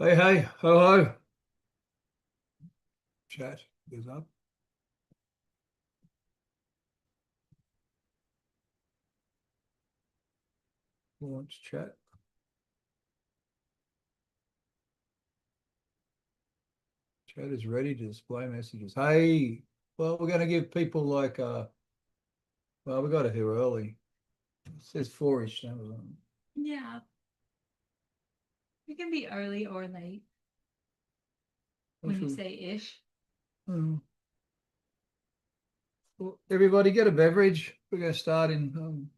Hey, hey, ho, ho. Chat is up. Launch chat. Chat is ready to display messages. Hey, well, we're going to give people well, we got it here early. It says 4-ish. Yeah, it can be early or late when you say ish. Hmm. Well, everybody get a beverage. We're going to start in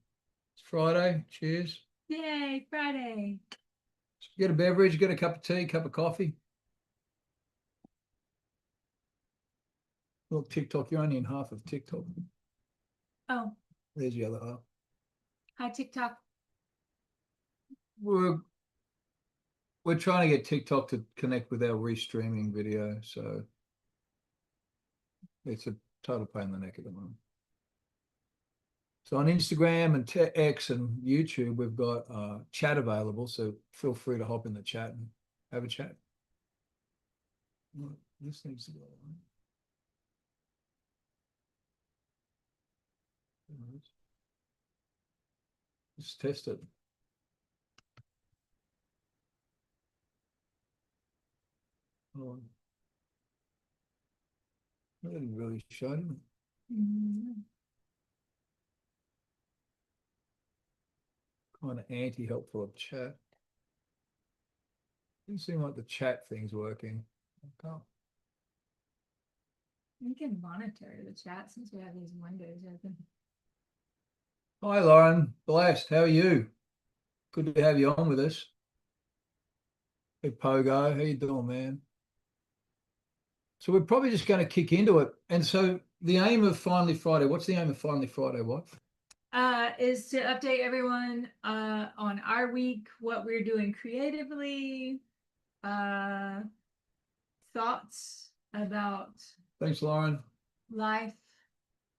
it's Friday. Cheers. Yay, Friday. Get a beverage, get a cup of tea, cup of coffee. Look, TikTok, you're only in half of TikTok. Oh, There's the other half. hi, TikTok. We're we're trying to get TikTok to connect with our restreaming video, so it's a total pain in the neck at the moment. So on Instagram and X and YouTube, we've got chat available. So feel free to hop in the chat and have a chat. This needs to go on. Let's test it. Oh, that didn't really show me. Kind of anti-helpful of chat. Doesn't seem like the chat thing's working. Okay. We can monitor the chat since we have these windows open. Hi, Lauren. Blessed. How are you? Good to have you on with us. Hey, Pogo. How you doing, man? So we're probably just going to kick into it. And so the aim of Finally Friday, what's the aim of Finally Friday? What? Is to update everyone on our week, what we're doing creatively, uh, thoughts about Thanks, Lauren. life.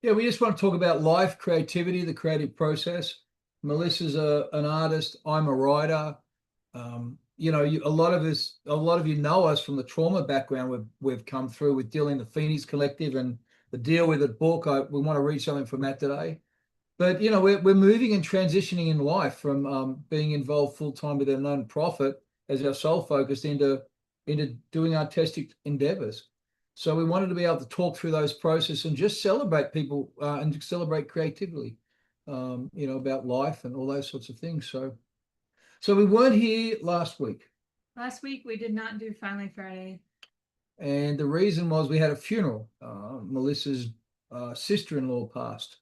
Yeah, we just want to talk about life, creativity, the creative process. Melissa's an artist. I'm a writer. A lot of you know us from the trauma background we've come through with dealing the Phoenix Collective and the Deal With It book. We want to read something from that today. But we're moving and transitioning in life from being involved full time with a non-profit as our sole focus into doing artistic endeavors. So we wanted to be able to talk through those processes and just celebrate people and celebrate creatively, about life and all those sorts of things. So we weren't here last week, Last week we did not do Finally Friday. and the reason was we had a funeral. Melissa's sister-in-law passed.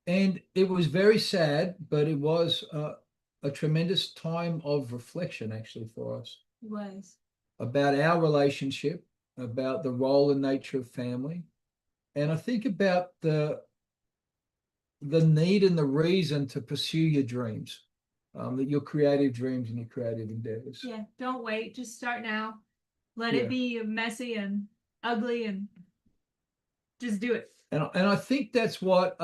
And it was very sad, but it was a tremendous time of reflection, actually, for us It was. about our relationship, about the role and nature of family. And I think about the need and the reason to pursue your dreams, your creative dreams and your creative endeavors. Yeah, don't wait. Just start now. Let Yeah. it be messy and ugly and just do it. And I think that's what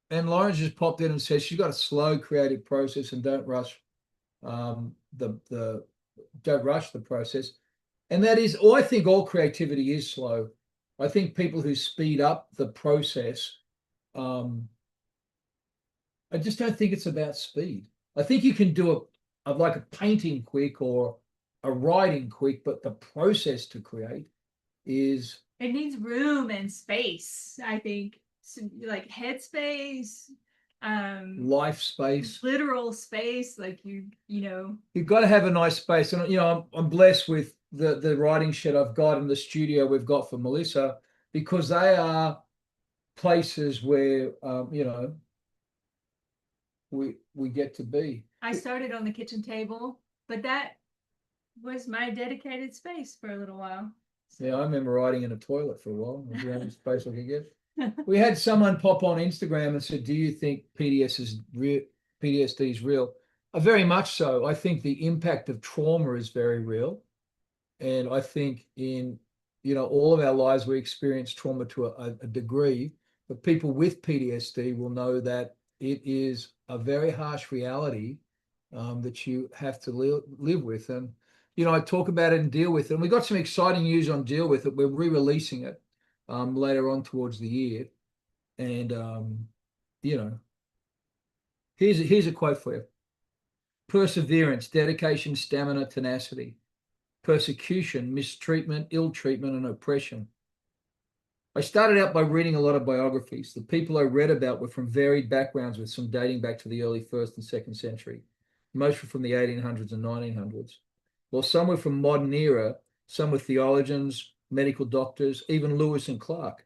and Lauren just popped in and said she's got a slow creative process and the don't rush the process. And that is, I think all creativity is slow. I think people who speed up the process, I just don't think it's about speed. I think you can do like a painting quick or a writing quick, but the process to create is It needs room and space, I think. Like headspace, life space. literal space, like You've got to have a nice space. And I'm blessed with the writing shed I've got in the studio we've got for Melissa, because they are places where we get to be. I started on the kitchen table, but that was my dedicated space for a little while. Yeah, I remember writing in a toilet for a while. It was the only space I could get. We had someone pop on Instagram and said, "Do you think PTSD is real?" Very much so. I think the impact of trauma is very real, and I think in all of our lives we experience trauma to a degree. But people with PTSD will know that it is a very harsh reality that you have to live with. And you know, I talk about it and deal with it. And we got some exciting news on deal with it. We're re-releasing it later on towards the year. And you know, here's a quote for you. Perseverance, dedication, stamina, tenacity. Persecution, mistreatment, ill treatment, and oppression. I started out by reading a lot of biographies. The people I read about were from varied backgrounds, with some dating back to the early 1st and 2nd century. Most were from the 1800s and 1900s. While some were from modern era, some were theologians, medical doctors, even Lewis and Clark.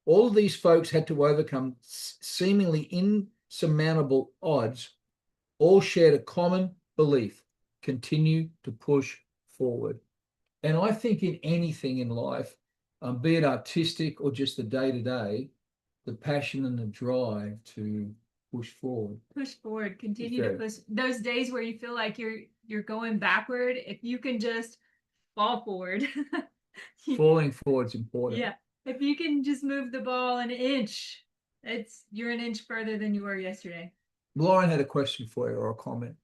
All of these folks had to overcome seemingly insurmountable odds. All shared a common belief: continue to push forward. And I think in anything in life, be it artistic or just the day to day, the passion and the drive to push forward. Push forward, continue to push. Those days where you feel like you're going backward, if you can just fall forward. Falling forward's important. Yeah. If you can just move the ball an inch, you're an inch further than you were yesterday. Lauren had a question for you, or a comment.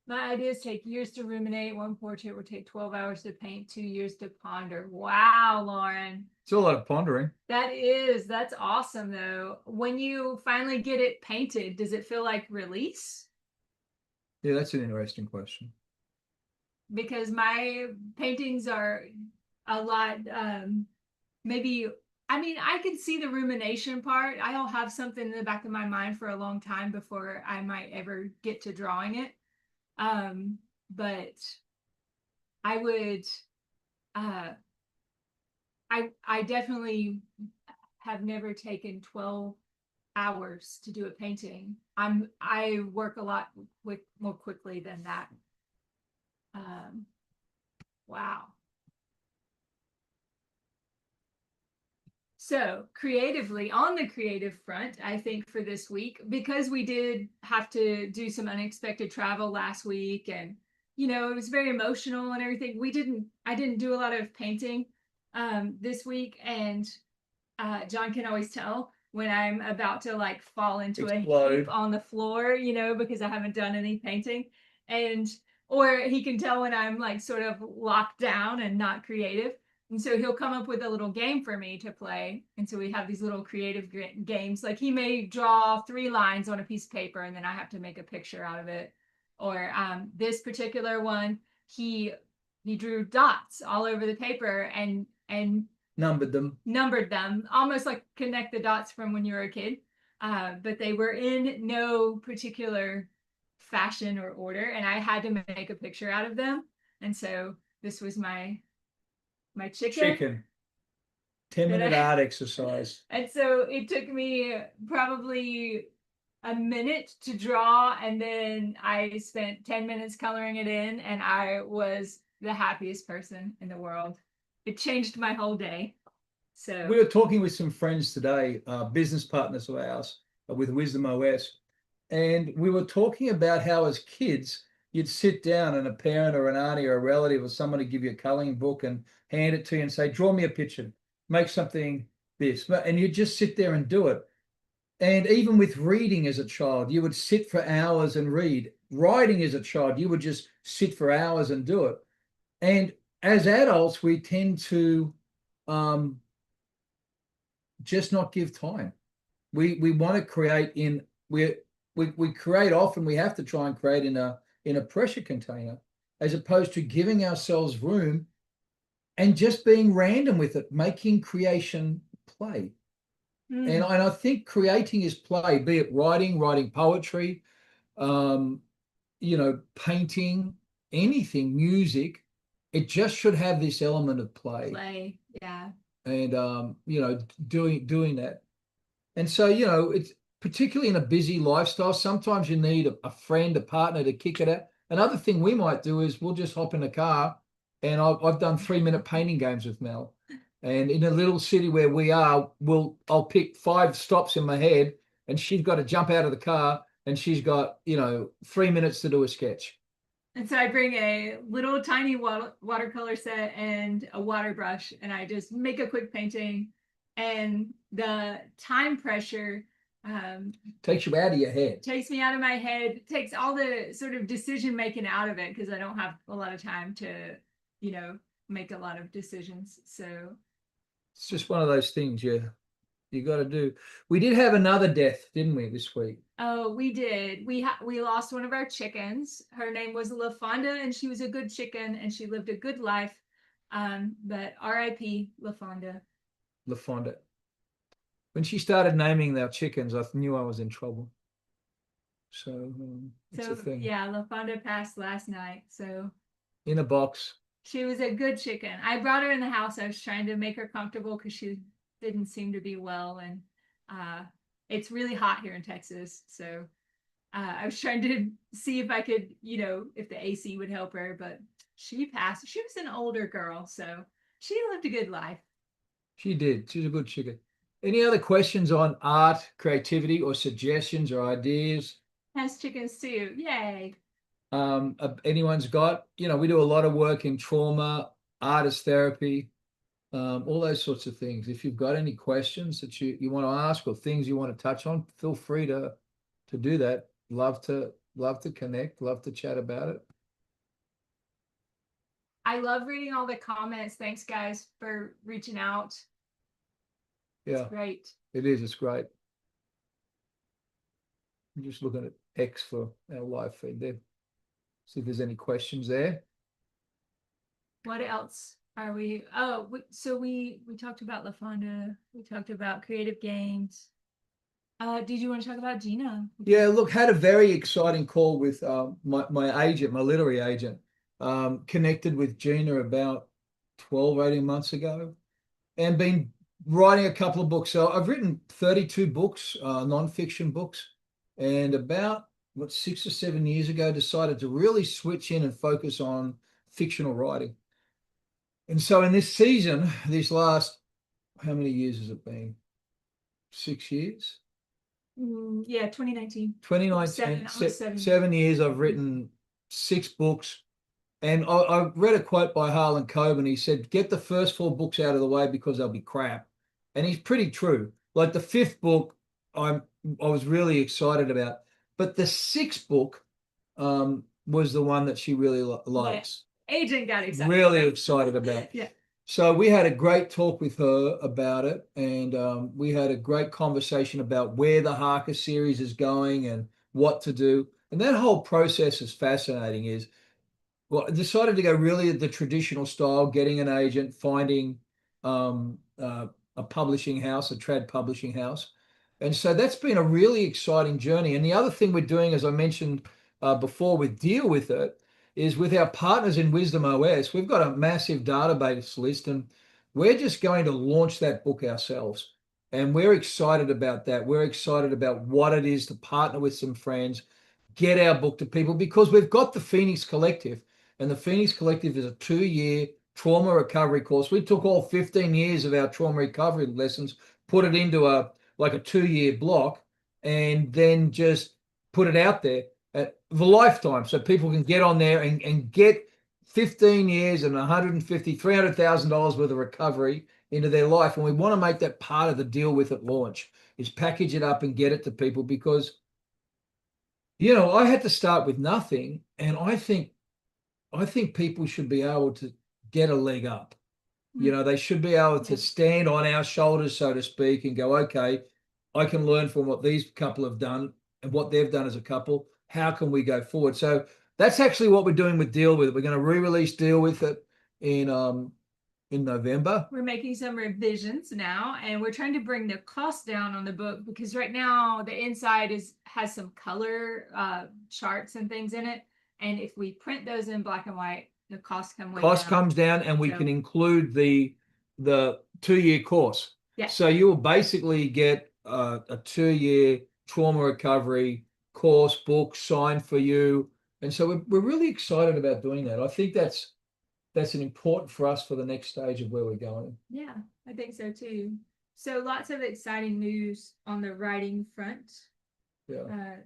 My ideas take years to ruminate. One portrait would take 12 hours to paint, 2 years to ponder. Wow, Lauren. It's a lot of pondering. That's awesome though. When you finally get it painted, does it feel like release? Yeah, that's an interesting question. Because my paintings are a lot, maybe, I mean, I can see the rumination part. I'll have something in the back of my mind for a long time before I might ever get to drawing it. But I would, I definitely have never taken 12 hours to do a painting. I work a lot more quickly than that. Wow. So creatively, on the creative front, I think for this week, because we did have to do some unexpected travel last week, and you know, it was very emotional and everything. I didn't do a lot of painting this week, and John can always tell when I'm about to like fall into a heap on the floor, you know, because I haven't done any painting. Or he can tell when I'm like sort of locked down and not creative. And so he'll come up with a little game for me to play. And so we have these little creative games. Like he may draw 3 lines on a piece of paper and then I have to make a picture out of it. Or this particular one, he drew dots all over the paper and numbered them, almost like connect the dots from when you were a kid. But they were in no particular fashion or order, and I had to make a picture out of them. And so this was my chicken 10-minute art exercise. And so it took me probably a minute to draw, and then I spent 10 minutes coloring it in, and I was the happiest person in the world. It changed my whole day. So we were talking with some friends today, business partners of ours with Wisdom OS, and we were talking about how as kids you'd sit down and a parent or an auntie or a relative or someone would give you a coloring book and hand it to you and say, draw me a picture, make something this, and you just sit there and do it. And even with reading as a child, you would sit for hours and read. Writing as a child, you would just sit for hours and do it. And as adults, we tend to just not give time. We want to create we create often. We have to try and create in a pressure container, as opposed to giving ourselves room and just being random with it, making creation play. And I think creating is play, be it writing poetry, you know, painting, anything, music. It just should have this element of play. Yeah. And you know, doing that. And so, you know, it's particularly in a busy lifestyle, sometimes you need a friend, a partner to kick it out. Another thing we might do is we'll just hop in a car, and I've done 3-minute painting games with Mel. And in a little city where we are, I'll pick 5 stops in my head, and she's got to jump out of the car, and she's got, you know, 3 minutes to do a sketch. And so I bring a little tiny watercolor set and a water brush, and I just make a quick painting. And the time pressure Takes you out of your head. Takes me out of my head, takes all the sort of decision making out of it because I don't have a lot of time to, make a lot of decisions. So It's just one of those things you got to do. We did have another death, didn't we, this week? oh, we did. We lost one of our chickens. Her name was LaFonda, and she was a good chicken, and she lived a good life. But R.I.P. LaFonda. LaFonda. When she started naming our chickens, I knew I was in trouble. So it's a thing. Yeah, LaFonda passed last night. So in a box. She was a good chicken. I brought her in the house. I was trying to make her comfortable because she didn't seem to be well, and it's really hot here in Texas. So I was trying to see if I could, if the AC would help her, but she passed. She was an older girl, so she lived a good life. She did. She's a good chicken. Any other questions on art, creativity, or suggestions or ideas? Has chickens too. Yay. Anyone's got, we do a lot of work in trauma, artist therapy, all those sorts of things. If you've got any questions that you want to ask or things you want to touch on, feel free to do that. Love to connect, love to chat about it. I love reading all the comments. Thanks guys for reaching out. Yeah, it's great. It is. It's great. I'm just looking at X for our live feed there. See if there's any questions there. What else are we? Oh, so we talked about LaFonda. We talked about creative games. Did you want to talk about Gina? Yeah, look, had a very exciting call with my agent, my literary agent. Connected with Gina about 12, 18 months ago, and been writing a couple of books. So I've written 32 books, nonfiction books, and about 6 or 7 years ago decided to really switch in and focus on fictional writing. And so in this season, these last, how many years has it been? 6 years? Yeah, 2019. 2019, 7 years I've written 6 books. And I read a quote by Harlan Coben. He said, get the first 4 books out of the way because they'll be crap. And he's pretty true. Like the 5th book, I was really excited about. But the 6th book was the one that she really likes. Yeah. Agent got excited. Really excited about. Yeah. So we had a great talk with her about it. And we had a great conversation about where the Harker series is going and what to do. And that whole process is fascinating. Well, I decided to go really the traditional style, getting an agent, finding a publishing house, a trad publishing house. And so that's been a really exciting journey. And the other thing we're doing, as I mentioned before with Deal With It, is with our partners in Wisdom OS, we've got a massive database list, and we're just going to launch that book ourselves. And we're excited about that. We're excited about what it is to partner with some friends, get our book to people, because we've got the Phoenix Collective. And the Phoenix Collective is a 2-year trauma recovery course. We took all 15 years of our trauma recovery lessons, put it into a 2-year block, and then just put it out there for lifetime, so people can get on there and get 15 years and $150,000, $300,000 worth of recovery into their life. And we want to make that part of the Deal With It launch, is package it up and get it to people, because I had to start with nothing, and I think people should be able to get a leg up. They should be able to stand on our shoulders, so to speak, and go, okay, I can learn from what these couple have done and what they've done as a couple. How can we go forward? So that's actually what we're doing with Deal With It. We're going to re-release Deal With It in November. We're making some revisions now, and we're trying to bring the cost down on the book, because right now the inside has some color charts and things in it. And if we print those in black and white, the cost comes down, and we can include the 2-year course. Yeah. So you will basically get a 2-year trauma recovery course book signed for you. And so we're really excited about doing that. I think that's an important for us for the next stage of where we're going. Yeah, I think so too. So lots of exciting news on the writing front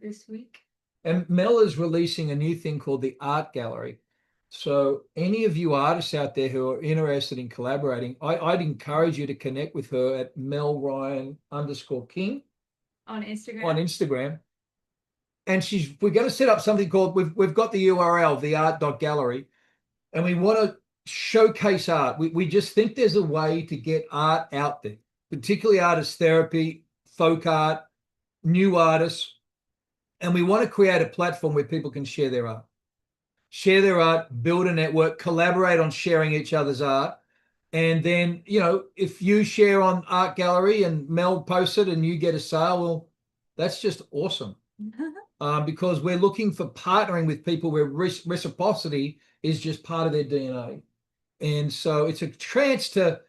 this week. And Mel is releasing a new thing called the Art Gallery. So any of you artists out there who are interested in collaborating, I'd encourage you to connect with her at melryan_king. on Instagram. on Instagram. And we're going to set up something called, we've got the URL, the art.gallery, and we want to showcase art. We just think there's a way to get art out there, particularly artist therapy, folk art, new artists. And we want to create a platform where people can share their art, build a network, collaborate on sharing each other's art. And then, if you share on Art Gallery and Mel posts it and you get a sale, well, that's just awesome. Because we're looking for partnering with people where reciprocity is just part of their DNA. And so it's a chance to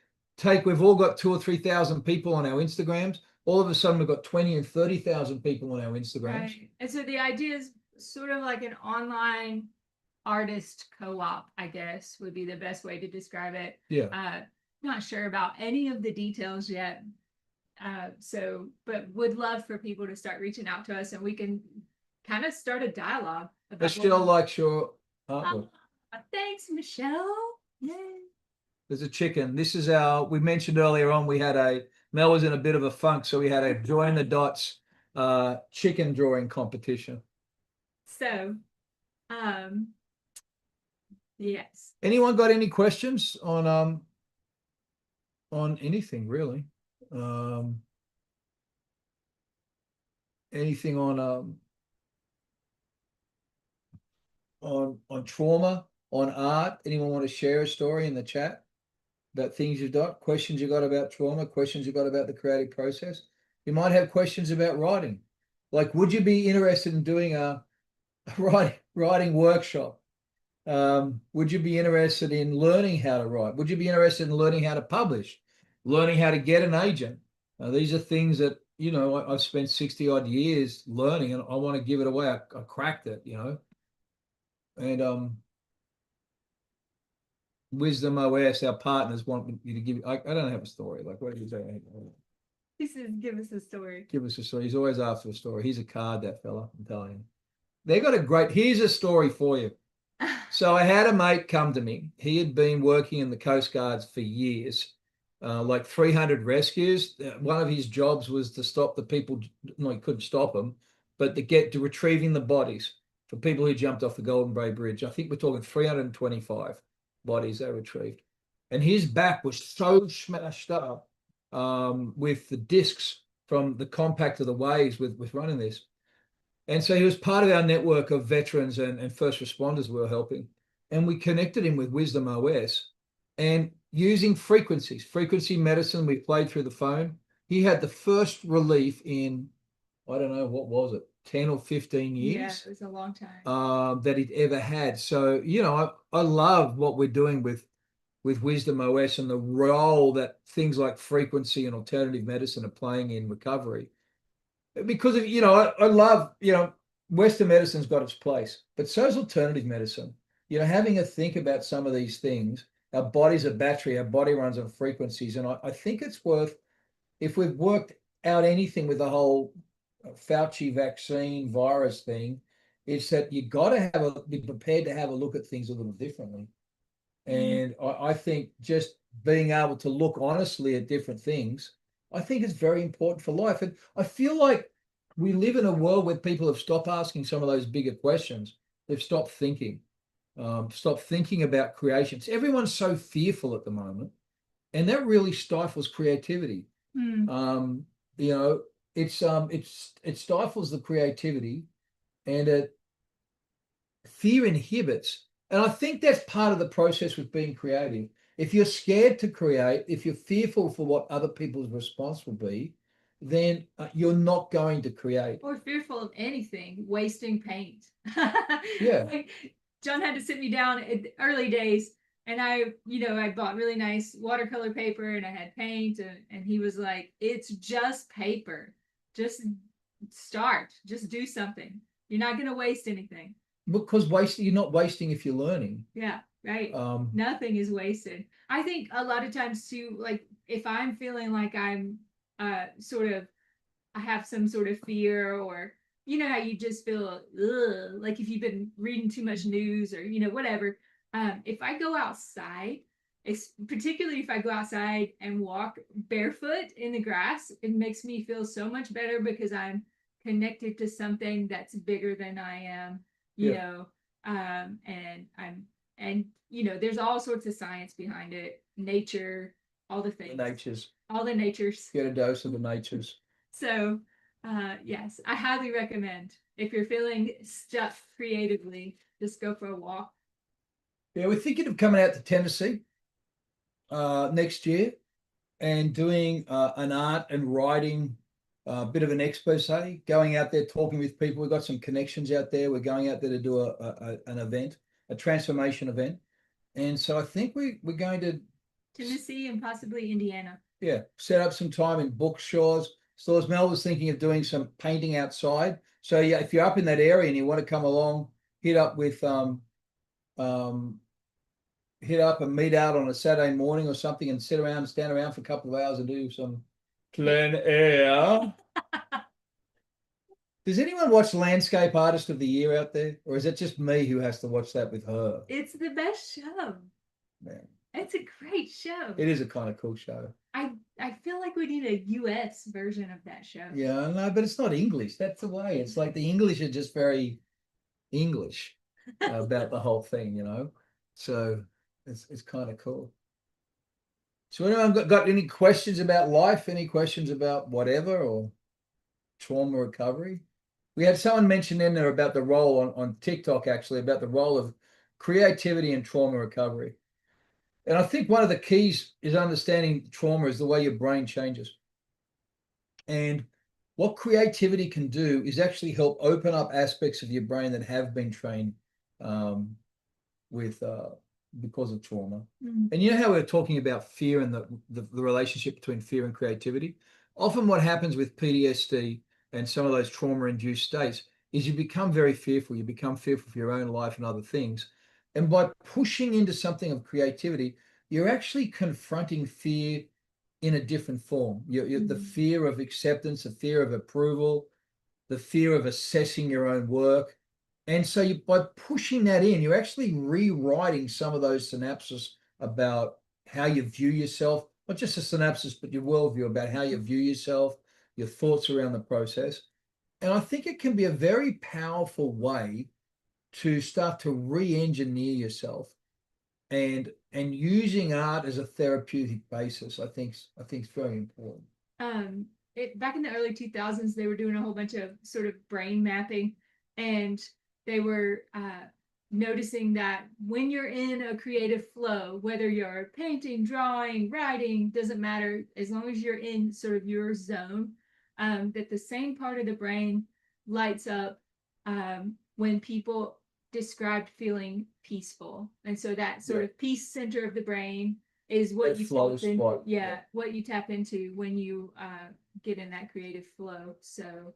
we've all got 2,000 or 3,000 people on our Instagrams. All of a sudden, we've got 20 and 30,000 people on our Instagrams. Right. And so the idea is sort of like an online artist co-op, I guess, would be the best way to describe it. Yeah. Not sure about any of the details yet. But would love for people to start reaching out to us, and we can kind of start a dialogue about Michelle likes your artwork. Thanks, Michelle. Yay. There's a chicken. This is we mentioned earlier on, Mel was in a bit of a funk, so we had a join the dots chicken drawing competition. So, yes. Anyone got any questions on anything really? Anything on trauma, on art? Anyone want to share a story in the chat about things you've got, questions you got about trauma, questions you got about the creative process? You might have questions about writing. Like, would you be interested in doing a writing workshop? Would you be interested in learning how to write? Would you be interested in learning how to publish, learning how to get an agent? These are things that, I've spent 60 odd years learning, and I want to give it away. I cracked it, and Wisdom OS, our partners want you to give. I don't have a story. Like, what do you say? He says, give us a story. Give us a story. He's always after a story. He's a card, that fella. I'm telling you. They got here's a story for you. So I had a mate come to me. He had been working in the Coast Guards for years, like 300 rescues. One of his jobs was to stop the people. No, he couldn't stop them, but to get to retrieving the bodies for people who jumped off the Golden Bay Bridge. I think we're talking 325 bodies they retrieved. And his back was so smashed up with the discs from the compact of the waves with running this. And so he was part of our network of veterans and first responders we were helping. And we connected him with Wisdom OS. And using frequency medicine, we played through the phone. He had the first relief in, I don't know, what was it, 10 or 15 years? Yeah, it was a long time. That he'd ever had. So, I love what we're doing with Wisdom OS and the role that things like frequency and alternative medicine are playing in recovery. Because of, I love, Western medicine's got its place, but so's alternative medicine. Having a think about some of these things. Our body's a battery, our body runs on frequencies. And I think it's worth, if we've worked out anything with the whole Fauci vaccine virus thing, it's that you got to be prepared to have a look at things a little differently. And I think just being able to look honestly at different things, I think is very important for life. And I feel like we live in a world where people have stopped asking some of those bigger questions. They've stopped thinking about creations. Everyone's so fearful at the moment, and that really stifles creativity. It stifles the creativity, and fear inhibits. And I think that's part of the process with being creative. If you're scared to create, if you're fearful for what other people's response will be, then you're not going to create. Or fearful of anything, wasting paint. Yeah. Like, John had to sit me down in the early days, and I bought really nice watercolor paper, and I had paint, and he was like, it's just paper. Just start. Just do something. You're not going to waste anything. Because you're not wasting if you're learning. Yeah, right. Nothing is wasted. I think a lot of times too, like if I'm feeling like I'm I have some sort of fear, or how you just feel like if you've been reading too much news or whatever. If I go outside It's particularly if I go outside and walk barefoot in the grass, it makes me feel so much better because I'm connected to something that's bigger than I am, you Yeah. know. And there's all sorts of science behind it, nature, all the The things, natures. all the natures. Get a dose of the natures. So, yes, I highly recommend if you're feeling stuck creatively, just go for a walk. Yeah, we're thinking of coming out to Tennessee next year and doing an art and writing bit of an expose, going out there talking with people. We've got some connections out there. We're going out there to do an event, a transformation event. And so I think we're going to Tennessee and possibly Indiana. set up some time in bookstores. Stores. Mel was thinking of doing some painting outside. So yeah, if you're up in that area and you want to come along, hit up with hit up and meet out on a Saturday morning or something and sit around and stand around for a couple of hours and do some plein air. Does anyone watch Landscape Artist of the Year out there? Or is it just me who has to watch that with her? It's the best show. Man, It's a great show. it is a kind of cool show. I feel like we need a US version of that show. Yeah, no, but it's not English. That's the way. It's like the English are just very English about the whole thing, you know? So it's kind of cool. So anyone got any questions about life? Any questions about whatever or trauma recovery? We had someone mention in there about the role on TikTok, actually, about the role of creativity in trauma recovery. And I think one of the keys is understanding trauma is the way your brain changes. And what creativity can do is actually help open up aspects of your brain that have been trained with because of trauma. Mhm. And you know how we we're talking about fear and the relationship between fear and creativity? Often what happens with PTSD and some of those trauma-induced states is you become very fearful. You become fearful for your own life and other things. And by pushing into something of creativity, you're actually confronting fear in a different form. The fear of acceptance, the fear of approval, the fear of assessing your own work. And so by pushing that in, you're actually rewriting some of those synapses about how you view yourself, not just a synapses, but your worldview about how you view yourself, your thoughts around the process. And I think it can be a very powerful way to start to re-engineer yourself and using art as a therapeutic basis, I think is very important. Back in the early 2000s, they were doing a whole bunch of sort of brain mapping, and they were noticing that when you're in a creative flow, whether you're painting, drawing, writing, doesn't matter, as long as you're in sort of your zone, that the same part of the brain lights up when people described feeling peaceful. And so that sort of peace center of the brain is what That you flow tap in, spot. what you tap into when you get in that creative flow. So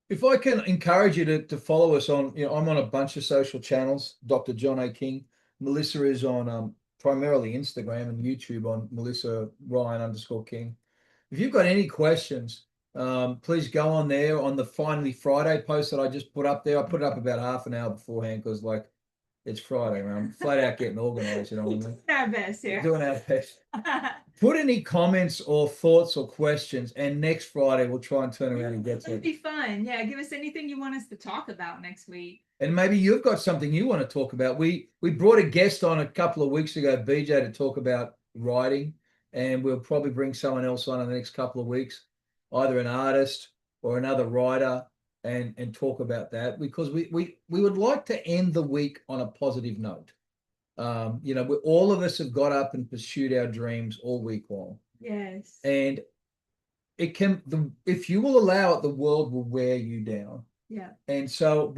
If I can encourage you to follow us on, I'm on a bunch of social channels, Dr. John A. King. Melissa is on primarily Instagram and YouTube on Melissa Ryan _King. If you've got any questions, please go on there on the Finally Friday post that I just put up there. I put it up about half an hour beforehand because it's Friday, man. I'm flat out getting organized, you know what I mean? our best here. Doing our best. Put any comments or thoughts or questions, and next Friday we'll try and turn around and get to It'd it. be fun. Yeah, give us anything you want us to talk about next week. And maybe you've got something you want to talk about. We brought a guest on a couple of weeks ago, BJ, to talk about writing, and we'll probably bring someone else on in the next couple of weeks, either an artist or another writer, and talk about that because we would like to end the week on a positive note. All of us have got up and pursued our dreams all week long. Yes. And if you will allow it, the world will wear you down. Yeah. And so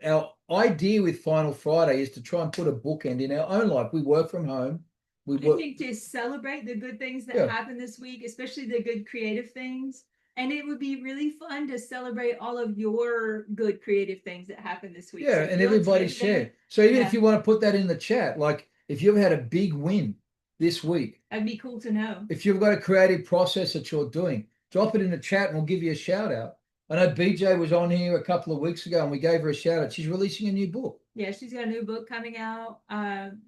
our idea with Final Friday is to try and put a bookend in our own life. We work from home. I think to celebrate the good things that happen this week, especially the good creative things. And it would be really fun to celebrate all of your good creative things that happened this week. Yeah, so and everybody share. So even if you want to put that in the chat, like if you've had a big win this week, that'd be cool to know. If you've got a creative process that you're doing, drop it in the chat and we'll give you a shout out. I know BJ was on here a couple of weeks ago and we gave her a shout out. She's releasing a new book. Yeah, she's got a new book coming out.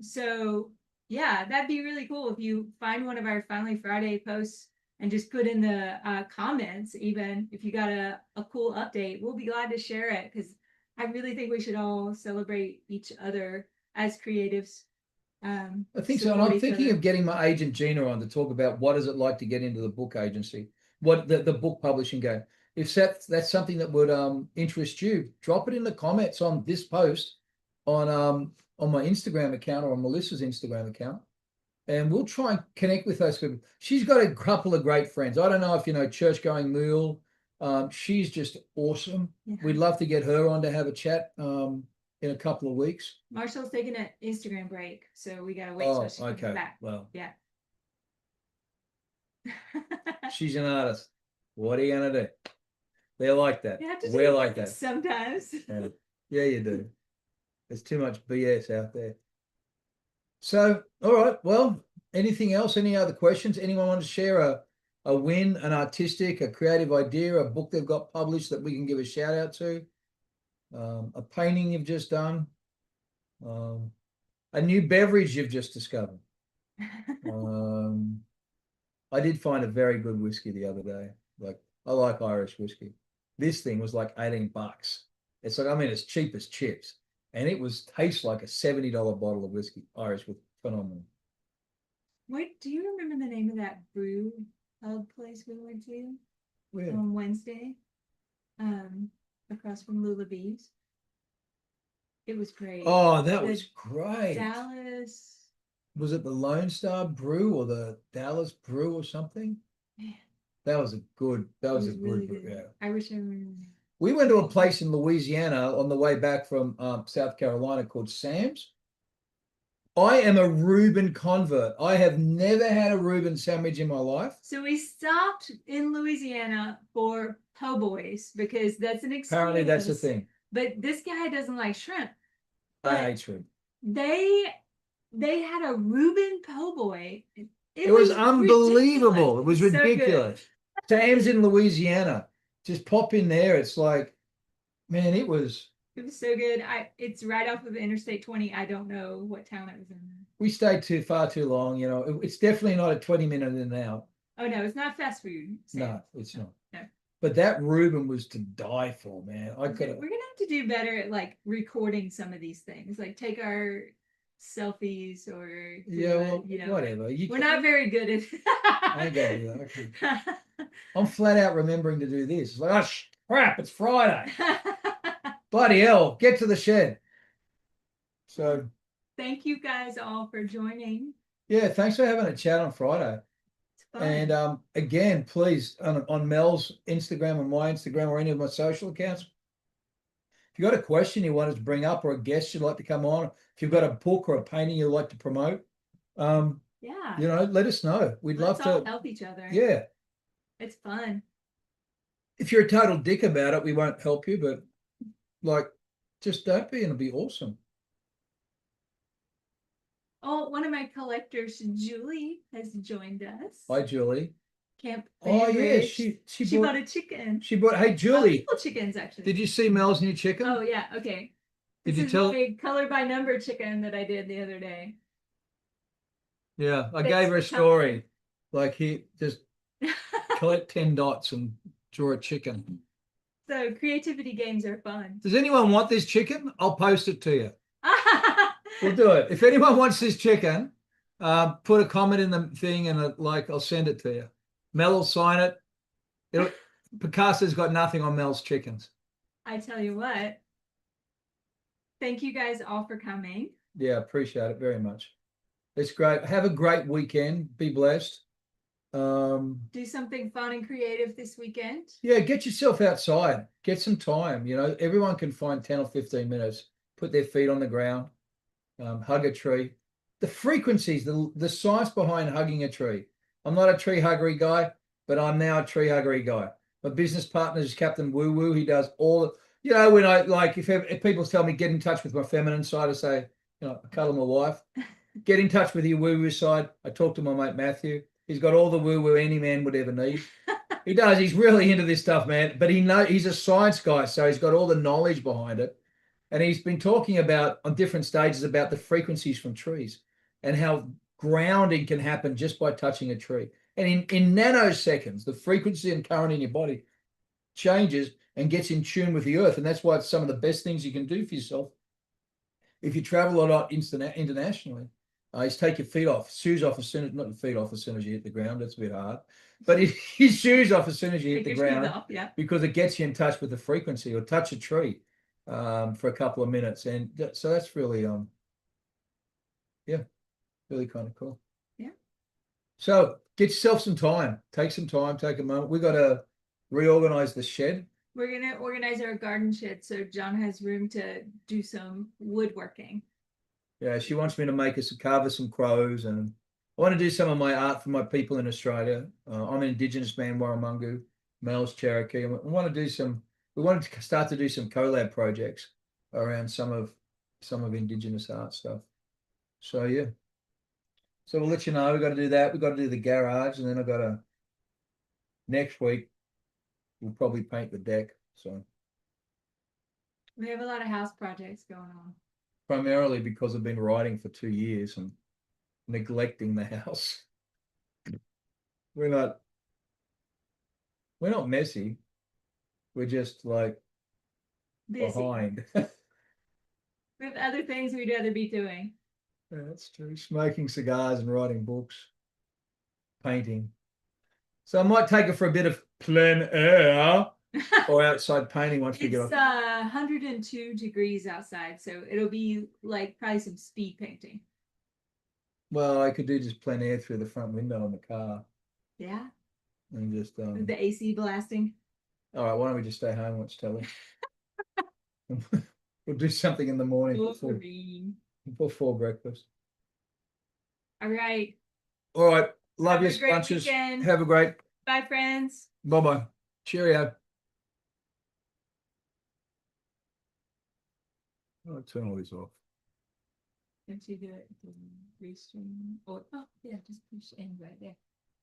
So Yeah, that'd be really cool if you find one of our Finally Friday posts and just put in the comments, even if you got a cool update. We'll be glad to share it because I really think we should all celebrate each other as creatives. I think so. And Support I'm each thinking other. of getting my agent Gina on to talk about what is it like to get into the book agency, what the book publishing game. If that's something that would interest you, drop it in the comments on this post on my Instagram account or on Melissa's Instagram account, and we'll try and connect with those people. She's got a couple of great friends. I don't know if you know Church Going Mule. She's just awesome. Yeah. We'd love to get her on to have a chat in a couple of weeks. Marshall's taking an Instagram break, so we gotta wait till she comes Okay. back. Well, Yeah. she's an artist. What are you gonna do? They're like that. You have to We're do like that. sometimes. Yeah, you do. There's too much BS out there. So, all right. Well, anything else? Any other questions? Anyone want to share a win, an artistic, a creative idea, a book they've got published that we can give a shout out to? A painting you've just done, a new beverage you've just discovered. I did find a very good whiskey the other day. Like, I like Irish whiskey. This thing was like $18. It's like, I mean, it's cheap as chips. And it tastes like a $70 bottle of whiskey. Irish with phenomenal. Wait, do you remember the name of that brew pub place we went to Yeah. on Wednesday? Across from Lula Bees. It was great. Oh, that was great. Dallas. Was it the Lone Star Brew or the Dallas Brew or something? Man, That was a good really brew. good. Yeah. I wish I remember. We went to a place in Louisiana on the way back from South Carolina called Sam's. I am a Reuben convert. I have never had a Reuben sandwich in my life. So we stopped in Louisiana for po' boys because that's an experience. Apparently that's the thing. But this guy doesn't like shrimp. I hate shrimp. They had a Reuben po' boy. It was unbelievable. Ridiculous. It was So good. ridiculous. Sam's in Louisiana. Just pop in there. It's like, man, it was so good. It's right off of Interstate 20. I don't know what town it was in. We stayed far too long. You know, it's definitely not a 20-minute in and out. Oh no, it's not fast food. No, it's not. No. But that Reuben was to die for, man. We're gonna have to do better at like recording some of these things. Like take our selfies or whatever. We're not very good at I get it. Okay. I'm flat out remembering to do this. It's like, oh crap, it's Friday. Bloody hell, get to the shed. So thank you guys all for joining. Yeah, thanks for having a chat on Friday. It's fun. And again, please on Mel's Instagram and my Instagram or any of my social accounts, if you've got a question you want us to bring up or a guest you'd like to come on, if you've got a book or a painting you'd like to promote, let us know. Let's love to help each other. Yeah. It's fun. If you're a total dick about it, we won't help you, but just don't be and it'll be awesome. Oh, one of my collectors, Julie, has joined us. Hi, Julie. Camp. Oh yeah, she bought a chicken. She bought. Hey, Julie. Chickens actually. Did you see Mel's new chicken? Oh yeah. Okay. Did you tell? A color by number chicken that I did the other day. Yeah, I gave her a story. Like he just collect 10 dots and draw a chicken. So creativity games are fun. Does anyone want this chicken? I'll post it to you. We'll do it. If anyone wants this chicken, put a comment in the thing and I'll send it to you. Mel will sign it. Picasso's got nothing on Mel's chickens. I tell you what. Thank you guys all for coming. Yeah, appreciate it very much. It's great. Have a great weekend. Be blessed. Do something fun and creative this weekend. Yeah, get yourself outside. Get some time. Everyone can find 10 or 15 minutes. Put their feet on the ground. Hug a tree. The frequencies, the science behind hugging a tree. I'm not a tree huggery guy, but I'm now a tree huggery guy. My business partner is Captain Woo Woo. He does all when I if people tell me get in touch with my feminine side, I say, I cuddle my wife. Get in touch with your woo woo side. I talk to my mate Matthew. He's got all the woo woo any man would ever need. He does. He's really into this stuff, man. But he's a science guy, so he's got all the knowledge behind it. And he's been talking about on different stages about the frequencies from trees. and how grounding can happen just by touching a tree. And in nanoseconds, the frequency and current in your body changes and gets in tune with the earth. And that's why it's some of the best things you can do for yourself. If you travel a lot internationally, is take your feet off, shoes off as soon as, not your feet off as soon as you hit the ground. That's a bit hard. But your shoes off as soon as you hit Take the your shoes ground, off, yeah. because it gets you in touch with the frequency, or touch a tree for a couple of minutes. And so that's really, yeah, really kind of cool. Yeah. So get yourself some time, take a moment. We got to reorganize the shed. We're gonna organize our garden shed so John has room to do some woodworking. Yeah, she wants me to carve us some crows, and I want to do some of my art for my people in Australia. I'm an Indigenous man, Warramungu, Mel's Cherokee, and we want to do some. We wanted to start to do some collab projects around some of Indigenous art stuff. So yeah, so we'll let you know. We got to do that. We got to do the garage, and then I got to next week. We'll probably paint the deck. So We have a lot of house projects going on. primarily because I've been writing for 2 years and neglecting the house. We're not messy. We're just like Busy. behind. We have other things we'd rather be doing. Yeah, that's true. Smoking cigars and writing books, painting. So I might take it for a bit of plein air or outside painting once we get It's off. 102 degrees outside, so it'll be like probably some speed painting. Well, I could do just plein air through the front window in the car Yeah, and just with the AC blasting. all right, why don't we just stay home and watch telly? We'll do something in the morning Wolverine. before breakfast. All right. All right. Love Have you, a great bunches. weekend. Have a great. Bye, friends. Bye-bye. Cheerio. I'll turn all these off. Don't you do it? Restream. Oh, yeah, just push end right there.